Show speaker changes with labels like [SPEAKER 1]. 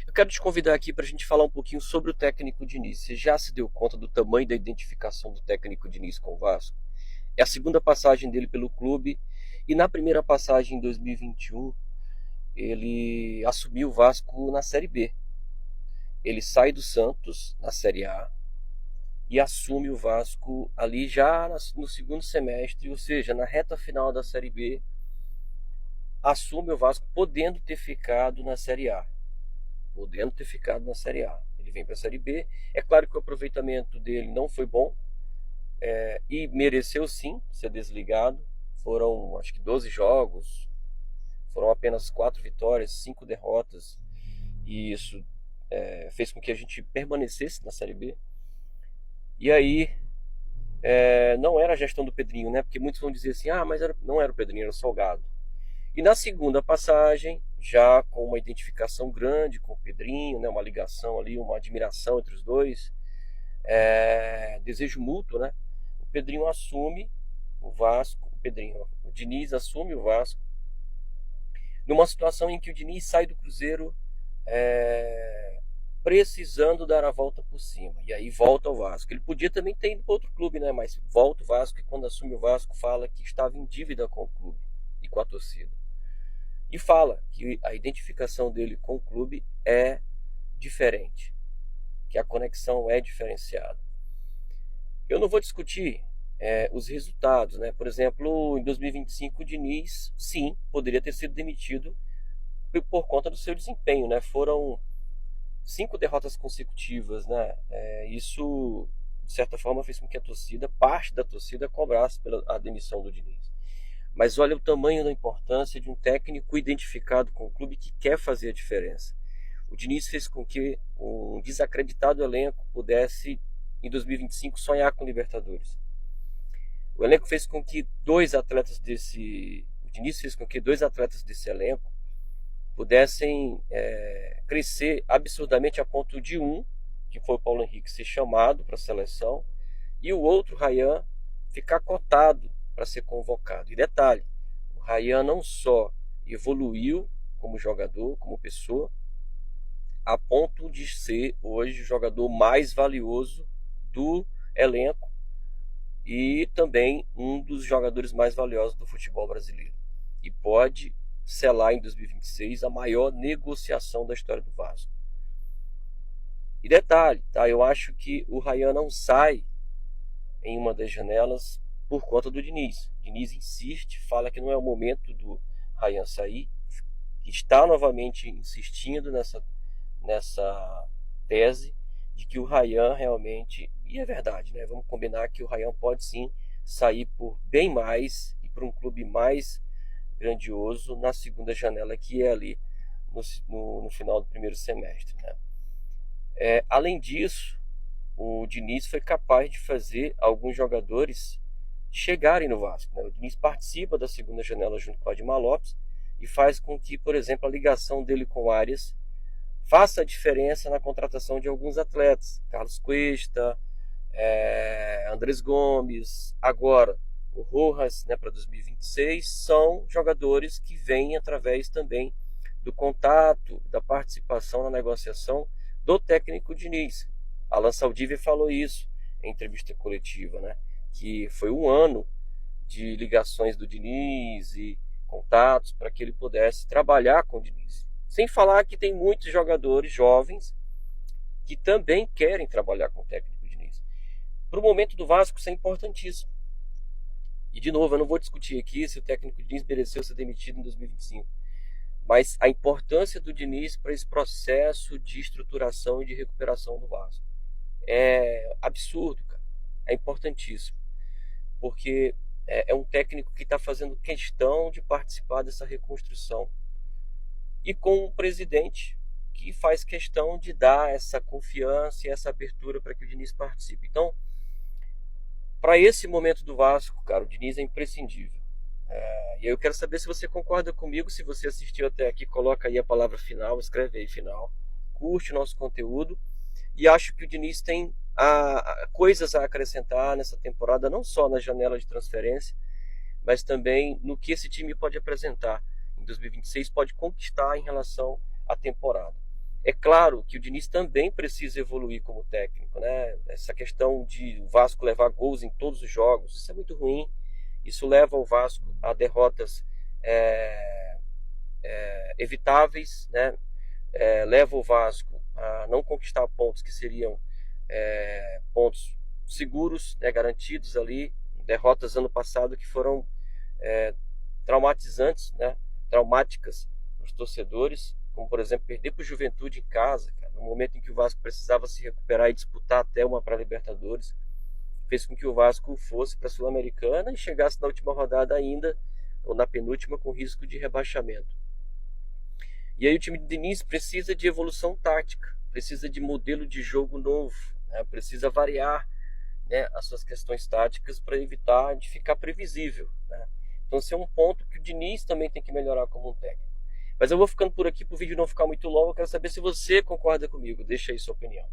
[SPEAKER 1] Eu quero te convidar aqui para a gente falar um pouquinho sobre o técnico Diniz. Você já se deu conta do tamanho da identificação do técnico Diniz com o Vasco? É a segunda passagem dele pelo clube e na primeira passagem em 2021 ele assumiu o Vasco na Série B. Ele sai do Santos na Série A e assume o Vasco ali já no segundo semestre, ou seja, na reta final da Série B, assume o Vasco podendo ter ficado na Série A. Podendo ter ficado na Série A. Ele vem para a Série B. É claro que o aproveitamento dele não foi bom e mereceu sim ser desligado. Foram acho que 12 jogos, foram apenas 4 vitórias, 5 derrotas, e isso fez com que a gente permanecesse na Série B. E aí não era a gestão do Pedrinho, né? Porque muitos vão dizer assim, mas não era o Pedrinho, era o Salgado. E na segunda passagem, já com uma identificação grande com o Pedrinho, né, uma ligação ali, uma admiração entre os dois, desejo mútuo, né? O Pedrinho assume o Vasco, o Diniz assume o Vasco, numa situação em que o Diniz sai do Cruzeiro precisando dar a volta por cima, e aí volta ao Vasco. Ele podia também ter ido para outro clube, né? Mas volta o Vasco, e quando assume o Vasco fala que estava em dívida com o clube e com a torcida. E fala que a identificação dele com o clube é diferente, que a conexão é diferenciada. Eu não vou discutir os resultados, né? Por exemplo, em 2025 o Diniz, sim, poderia ter sido demitido por conta do seu desempenho, né? Foram 5 derrotas consecutivas, né? Isso, de certa forma, fez com que a torcida, parte da torcida, cobrasse a demissão do Diniz. Mas olha o tamanho da importância de um técnico identificado com o clube que quer fazer a diferença. O Diniz fez com que um desacreditado elenco pudesse, em 2025, sonhar com Libertadores. O elenco fez com que o Diniz fez com que 2 atletas desse elenco pudessem crescer absurdamente a ponto de que foi o Paulo Henrique, ser chamado para a seleção, e o outro, Ryan, ficar cotado para ser convocado. E detalhe, o Ryan não só evoluiu como jogador, como pessoa, a ponto de ser hoje o jogador mais valioso do elenco e também um dos jogadores mais valiosos do futebol brasileiro. E pode selar em 2026 a maior negociação da história do Vasco. E detalhe, tá? Eu acho que o Ryan não sai em uma das janelas por conta do Diniz. O Diniz insiste, fala que não é o momento do Ryan sair, está novamente insistindo nessa tese de que o Ryan realmente, e é verdade, né? Vamos combinar que o Ryan pode sim sair por bem mais e por um clube mais grandioso na segunda janela, que é ali no final do primeiro semestre, né? Além disso, o Diniz foi capaz de fazer alguns jogadores chegarem no Vasco, né? O Diniz participa da segunda janela junto com o Admar Lopes e faz com que, por exemplo, a ligação dele com o Arias faça a diferença na contratação de alguns atletas. Carlos Cuesta, Andrés Gomes, agora o Rojas, né, para 2026, são jogadores que vêm através também do contato, da participação na negociação do técnico Diniz. Alan Saldívar falou isso em entrevista coletiva, né? Que foi um ano de ligações do Diniz e contatos para que ele pudesse trabalhar com o Diniz. Sem falar que tem muitos jogadores jovens que também querem trabalhar com o técnico Diniz. Para o momento do Vasco, isso é importantíssimo. E, de novo, eu não vou discutir aqui se o técnico Diniz mereceu ser demitido em 2025. Mas a importância do Diniz para esse processo de estruturação e de recuperação do Vasco é absurdo, cara. É importantíssimo. Porque é um técnico que está fazendo questão de participar dessa reconstrução. E com um presidente que faz questão de dar essa confiança e essa abertura para que o Diniz participe. Então, para esse momento do Vasco, cara, o Diniz é imprescindível. E eu quero saber se você concorda comigo. Se você assistiu até aqui, coloca aí a palavra final, escreve aí final, curte o nosso conteúdo. E acho que o Diniz tem coisas a acrescentar nessa temporada, não só na janela de transferência, mas também no que esse time pode apresentar em 2026, pode conquistar em relação à temporada. É claro que o Diniz também precisa evoluir como técnico, né? Essa questão de o Vasco levar gols em todos os jogos, isso é muito ruim. Isso leva o Vasco a derrotas é, evitáveis, né? Leva o Vasco a não conquistar pontos que seriam pontos seguros, né? Garantidos ali. Derrotas ano passado que foram traumatizantes, né? Traumáticas para os torcedores, como por exemplo perder para o Juventude em casa, cara, no momento em que o Vasco precisava se recuperar e disputar até uma para a Libertadores, fez com que o Vasco fosse para a Sul-Americana e chegasse na última rodada ainda, ou na penúltima, com risco de rebaixamento. E aí o time de Diniz precisa de evolução tática, precisa de modelo de jogo novo, né? Precisa variar, né, as suas questões táticas para evitar de ficar previsível, né? Então esse é um ponto que o Diniz também tem que melhorar como um técnico. Mas eu vou ficando por aqui para o vídeo não ficar muito longo. Eu quero saber se você concorda comigo. Deixa aí sua opinião.